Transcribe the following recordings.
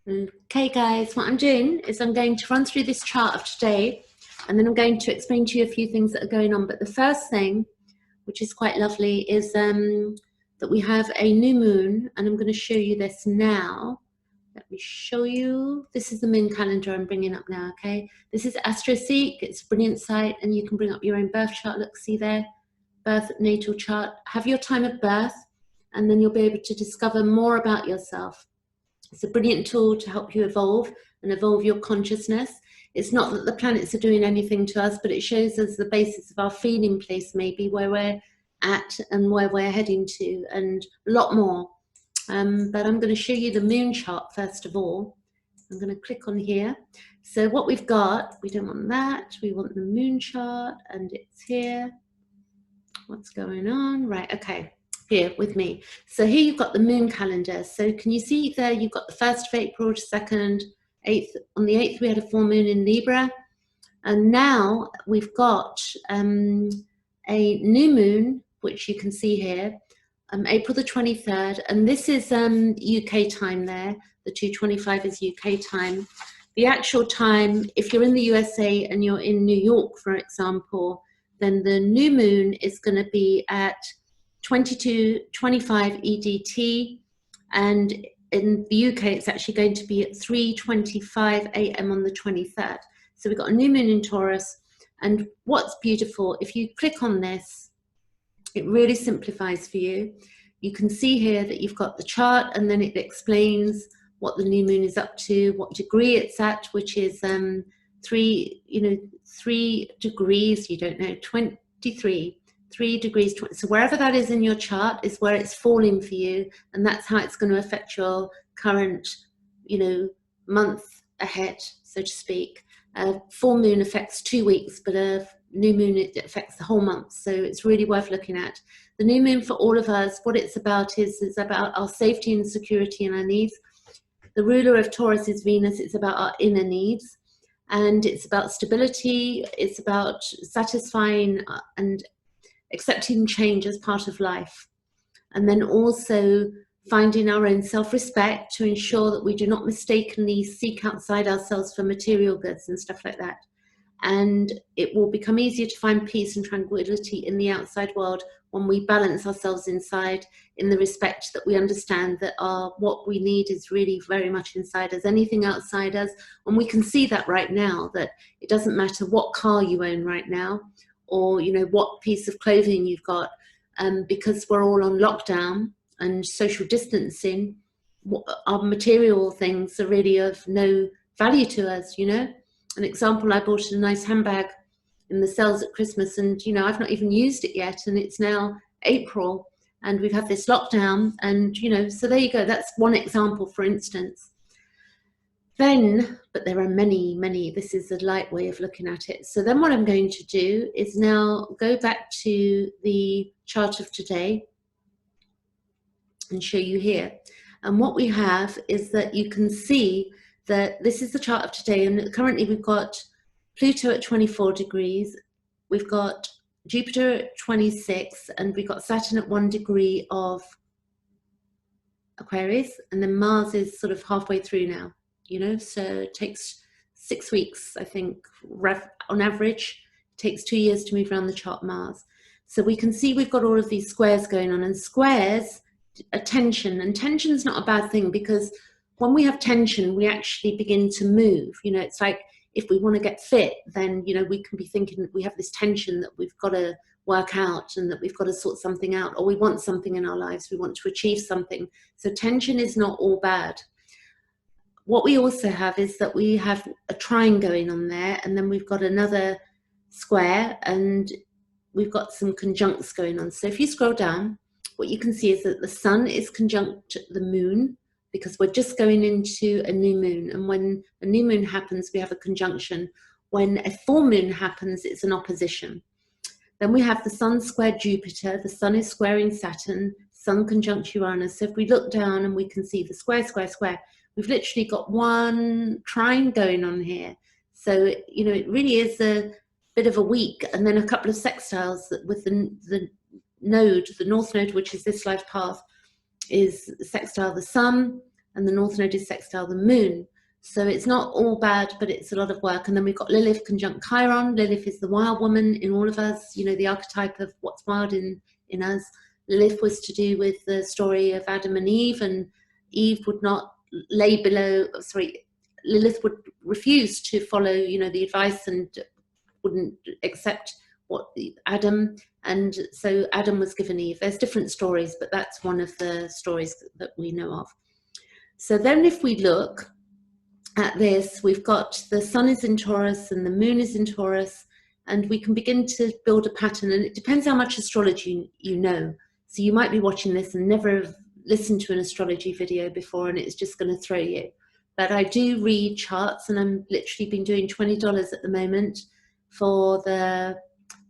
Okay guys, what I'm doing is I'm going to run through this chart of today, and then I'm going to explain to you a few things that are going on. But the first thing, which is quite lovely, is that we have a new moon, and I'm going to show you this now. Let me show you. This is the moon calendar I'm bringing up now, okay? This is AstroSeek. It's a brilliant site, and you can bring up your own birth chart. Look, see there, birth natal chart. Have your time of birth, and then you'll be able to discover more about yourself. It's a brilliant tool to help you evolve and evolve your consciousness. It's not that the planets are doing anything to us, but it shows us the basis of our feeling place, maybe where we're at and where we're heading to, and a lot more. But I'm going to show you the moon chart first of all. I'm going to click on here. So what we've got, we don't want that. We want the moon chart, and it's here. What's going on? Right, okay. Here with me. So here you've got the moon calendar. So can you see there you've got the 1st of April, 2nd, 8th. On the 8th we had a full moon in Libra, and now we've got a new moon, which you can see here, April the 23rd, and this is UK time there. The 2:25 is UK time. The actual time, if you're in the USA and you're in New York, for example, then the new moon is going to be at 22:25 EDT, and in the UK it's actually going to be at 3:25 AM on the 23rd. So we've got a new moon in Taurus, and what's beautiful, if you click on this, it really simplifies for you. You can see here that you've got the chart, and then it explains what the new moon is up to, what degree it's at, which is 3 degrees, you don't know, 23. 3 degrees, so wherever that is in your chart is where it's falling for you, and that's how it's going to affect your current, month ahead, so to speak. Full moon affects 2 weeks, but a new moon, it affects the whole month, so it's really worth looking at. The new moon for all of us, what it's about is about our safety and security and our needs. The ruler of Taurus is Venus. It's about our inner needs, and it's about stability. It's about satisfying and accepting change as part of life, and then also finding our own self-respect to ensure that we do not mistakenly seek outside ourselves for material goods and stuff like that. And it will become easier to find peace and tranquility in the outside world when we balance ourselves inside, in the respect that we understand that what we need is really very much inside us. Anything outside us, and we can see that right now, that it doesn't matter what car you own right now, or what piece of clothing you've got, because we're all on lockdown and social distancing, our material things are really of no value to us. An example, I bought a nice handbag in the sales at Christmas, and I've not even used it yet, and it's now April and we've had this lockdown, and so there you go. That's one example, for instance. Then, but there are many, this is a light way of looking at it. So then what I'm going to do is now go back to the chart of today and show you here. And what we have is that you can see that this is the chart of today, and currently we've got Pluto at 24 degrees, we've got Jupiter at 26, and we've got Saturn at 1 degree of Aquarius, and then Mars is sort of halfway through now. So it takes 6 weeks, I think, on average. It takes 2 years to move around the chart Mars. So we can see we've got all of these squares going on, and squares are tension, and tension's not a bad thing, because when we have tension, we actually begin to move. It's like if we want to get fit, then, we can be thinking that we have this tension that we've got to work out and that we've got to sort something out, or we want something in our lives, we want to achieve something. So tension is not all bad. What we also have is that we have a trine going on there, and then we've got another square, and we've got some conjuncts going on. So if you scroll down, what you can see is that the sun is conjunct the moon, because we're just going into a new moon. And when a new moon happens, we have a conjunction. When a full moon happens, it's an opposition. Then we have the sun squared Jupiter. The sun is squaring Saturn, sun conjunct Uranus. So if we look down and we can see the square, square, square, we've literally got one trine going on here. So, it really is a bit of a week, and then a couple of sextiles with the node, the north node, which is this life path, is sextile the sun, and the North Node is sextile the Moon. So it's not all bad, but it's a lot of work. And then we've got Lilith conjunct Chiron. Lilith is the wild woman in all of us, you know, the archetype of what's wild in us. Lilith was to do with the story of Adam and Eve, and Eve would not lay below, sorry, Lilith would refuse to follow, you know, the advice and wouldn't accept what Adam, and so Adam was given Eve. There's different stories, but that's one of the stories that we know of. So then if we look at this, we've got the sun is in Taurus and the moon is in Taurus, and we can begin to build a pattern, and it depends how much astrology you know. So you might be watching this and never have listened to an astrology video before, and it's just going to throw you. But I do read charts, and I'm literally been doing $20 at the moment for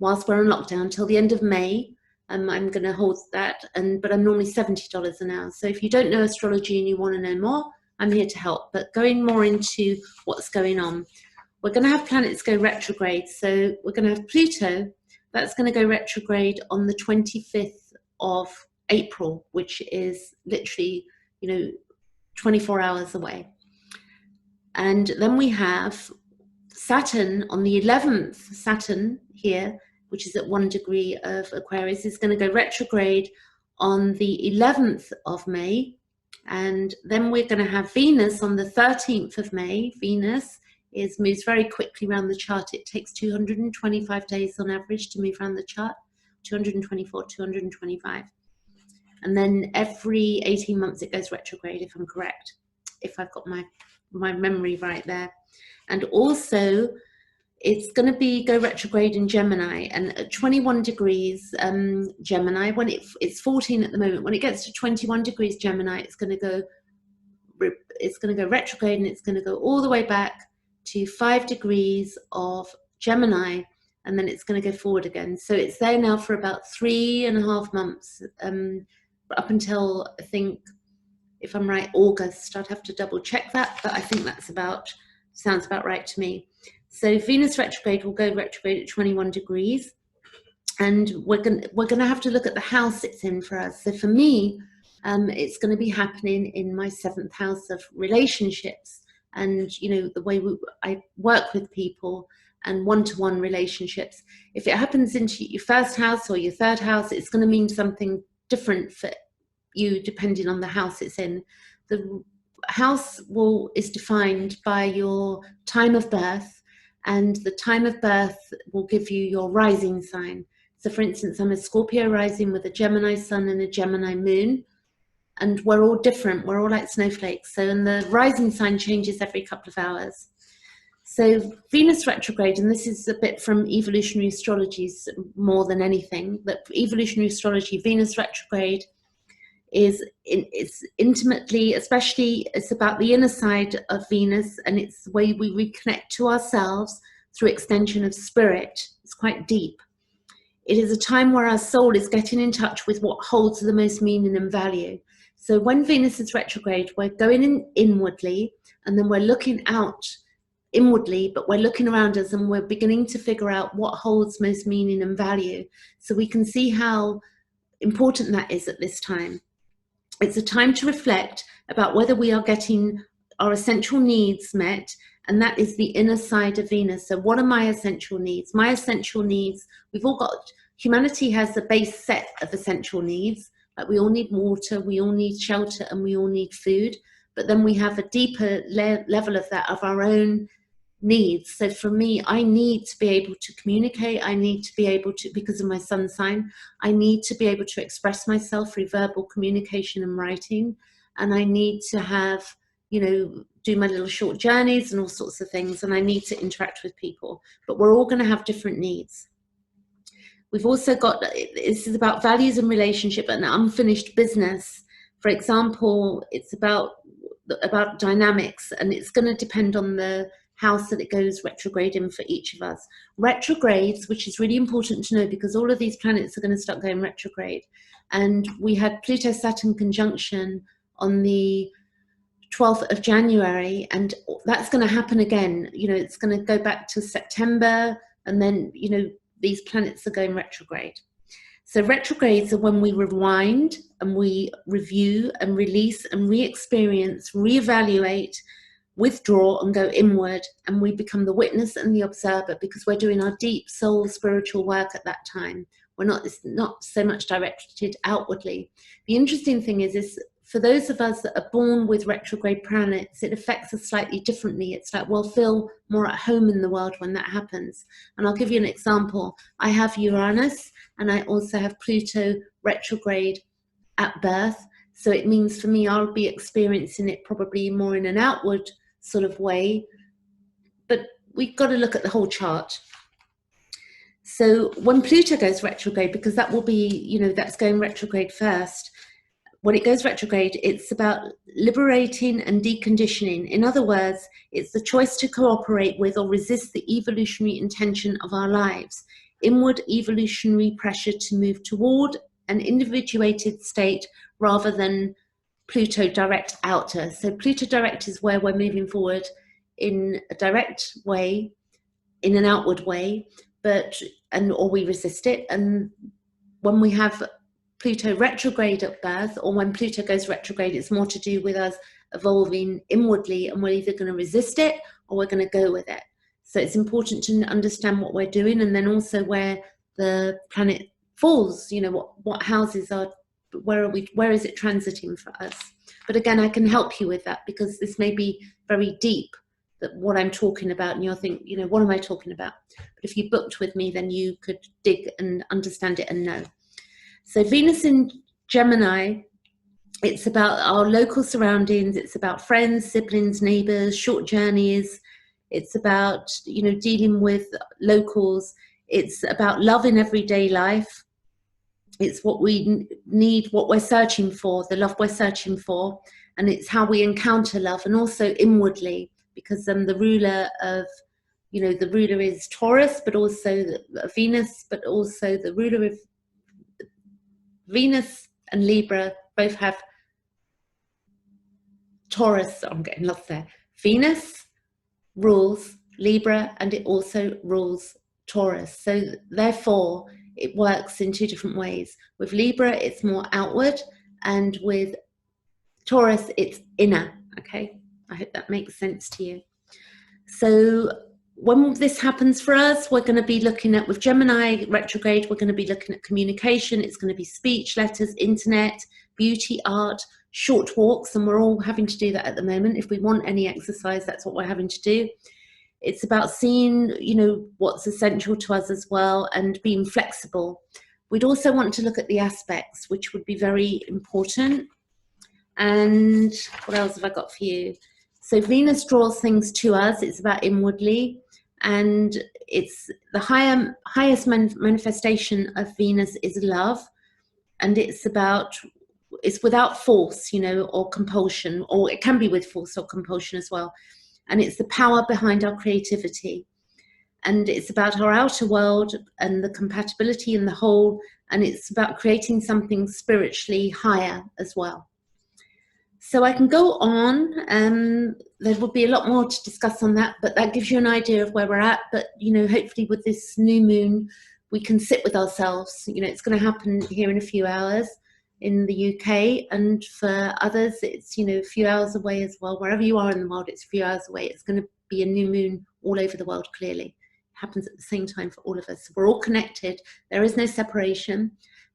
whilst we're on lockdown till the end of May. I'm going to hold that, but I'm normally $70 an hour. So if you don't know astrology and you want to know more, I'm here to help. But going more into what's going on, we're going to have planets go retrograde. So we're going to have Pluto, that's going to go retrograde on the 25th of April, which is literally, you know, 24 hours away. And then we have Saturn on the 11th, Saturn here, which is at 1 degree of Aquarius, is going to go retrograde on the 11th of May. And then we're going to have Venus on the 13th of May. Venus moves very quickly around the chart. It takes 225 days on average to move around the chart, 224, 225. And then every 18 months it goes retrograde, if I'm correct, if I've got my memory right there. And also it's going to go retrograde in Gemini, and at 21 degrees Gemini, when it's 14 at the moment, when it gets to 21 degrees Gemini, it's going to go retrograde, and it's going to go all the way back to 5 degrees of Gemini, and then it's going to go forward again. So it's there now for about 3.5 months, up until, I think, if I'm right, August. I'd have to double check that, but I think that's sounds about right to me. So Venus retrograde will go retrograde at 21 degrees, and we're going to have to look at the house it's in for us. So for me, it's going to be happening in my 7th house of relationships, and you know, the way I work with people and one-to-one relationships. If it happens into your 1st house or your 3rd house, it's going to mean something different for you depending on the house it's in. The house is defined by your time of birth, and the time of birth will give you your rising sign. So for instance, I'm a Scorpio rising with a Gemini sun and a Gemini moon, and we're all different. We're all like snowflakes. So, and the rising sign changes every couple of hours. So Venus retrograde, and this is a bit from evolutionary astrology more than anything, that evolutionary astrology, Venus retrograde it's intimately, especially it's about the inner side of Venus, and it's the way we reconnect to ourselves through extension of spirit. It's quite deep. It is a time where our soul is getting in touch with what holds the most meaning and value. So when Venus is retrograde, we're going in inwardly, and then we're looking out inwardly, but we're looking around us and we're beginning to figure out what holds most meaning and value. So we can see how important that is at this time. It's a time to reflect about whether we are getting our essential needs met, and that is the inner side of Venus. So what are my essential needs? My essential needs, humanity has a base set of essential needs. Like we all need water, we all need shelter, and we all need food. But then we have a deeper level of that, of our own needs. So for me, I need to be able to communicate. I need to be able to, because of my sun sign, I need to be able to express myself through verbal communication and writing. And I need to have, you know, do my little short journeys and all sorts of things. And I need to interact with people, but we're all going to have different needs. We've also got, this is about values and relationship and unfinished business. For example, it's about dynamics, and it's going to depend on the house that it goes retrograde in for each of us. Retrogrades, which is really important to know because all of these planets are going to start going retrograde. And we had Pluto-Saturn conjunction on the 12th of January, and that's going to happen again. You know, it's going to go back to September, and then, you know, these planets are going retrograde. So retrogrades are when we rewind and we review and release and re-experience, reevaluate, withdraw and go inward, and we become the witness and the observer because we're doing our deep soul spiritual work at that time. It's not so much directed outwardly. The interesting thing is for those of us that are born with retrograde planets, it affects us slightly differently. It's like we'll feel more at home in the world when that happens. And I'll give you an example. I have Uranus and I also have Pluto retrograde at birth. So it means for me, I'll be experiencing it probably more in an outward sort of way. But we've got to look at the whole chart. So when Pluto goes retrograde, because that will be, that's going retrograde first, when it goes retrograde, it's about liberating and deconditioning. In other words, it's the choice to cooperate with or resist the evolutionary intention of our lives. Inward evolutionary pressure to move toward an individuated state rather than Pluto direct outer. So Pluto direct is where we're moving forward in a direct way, in an outward way, or we resist it. And when we have Pluto retrograde at birth, or when Pluto goes retrograde, it's more to do with us evolving inwardly, and we're either going to resist it or we're going to go with it. So it's important to understand what we're doing, and then also where the planet falls, what houses are, where is it transiting for us. But again, I can help you with that because this may be very deep, that what I'm talking about, and you'll think, what am I talking about? But if you booked with me, then you could dig and understand it and know. So Venus in Gemini, it's about our local surroundings. It's about friends, siblings, neighbors, short journeys. It's about, dealing with locals. It's about love in everyday life. It's what we need, what we're searching for, the love we're searching for. And it's how we encounter love, and also inwardly, because the ruler is Taurus, but also Venus, but also the ruler of Venus and Libra both have Taurus. I'm getting lost there. Venus rules Libra and it also rules Taurus. So therefore, it works in two different ways. With Libra, it's more outward, and with Taurus, it's inner. Okay, I hope that makes sense to you. So when this happens for us, we're going to be looking at, with Gemini retrograde, we're going to be looking at communication. It's going to be speech, letters, internet, beauty, art, short walks, and we're all having to do that at the moment. If we want any exercise, that's what we're having to do. It's about seeing, what's essential to us as well, and being flexible. We'd also want to look at the aspects, which would be very important. And what else have I got for you? So Venus draws things to us. It's about inwardly, and it's the highest manifestation of Venus is love, and it's without force, or compulsion, or it can be with force or compulsion as well. And it's the power behind our creativity, and it's about our outer world and the compatibility in the whole, and it's about creating something spiritually higher as well. So I can go on, there will be a lot more to discuss on that, but that gives you an idea of where we're at. But, hopefully with this new moon, we can sit with ourselves. It's going to happen here in a few hours in the UK, and for others, it's, a few hours away as well. Wherever you are in the world, it's a few hours away. It's going to be a new moon all over the world, clearly. It happens at the same time for all of us. We're all connected. There is no separation.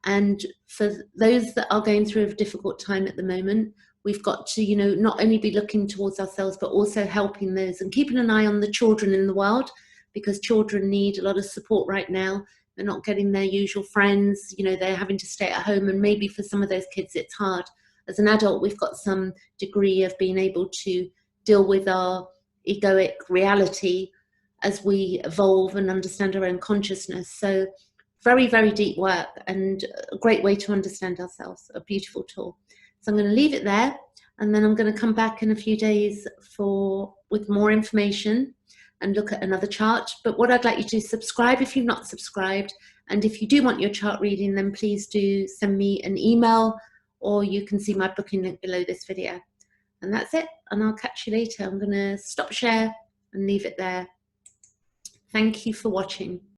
And for those that are going through a difficult time at the moment, we've got to, not only be looking towards ourselves, but also helping those and keeping an eye on the children in the world, because children need a lot of support right now. They're not getting their usual friends, they're having to stay at home, and maybe for some of those kids it's hard. As an adult, we've got some degree of being able to deal with our egoic reality as we evolve and understand our own consciousness. So very, very deep work, and a great way to understand ourselves, a beautiful tool. So I'm going to leave it there, and then I'm going to come back in a few days with more information and look at another chart. But what I'd like you to do is subscribe if you've not subscribed, and if you do want your chart reading, then please do send me an email, or you can see my booking link below this video. And that's it, and I'll catch you later. I'm going to stop share and leave it there. Thank you for watching.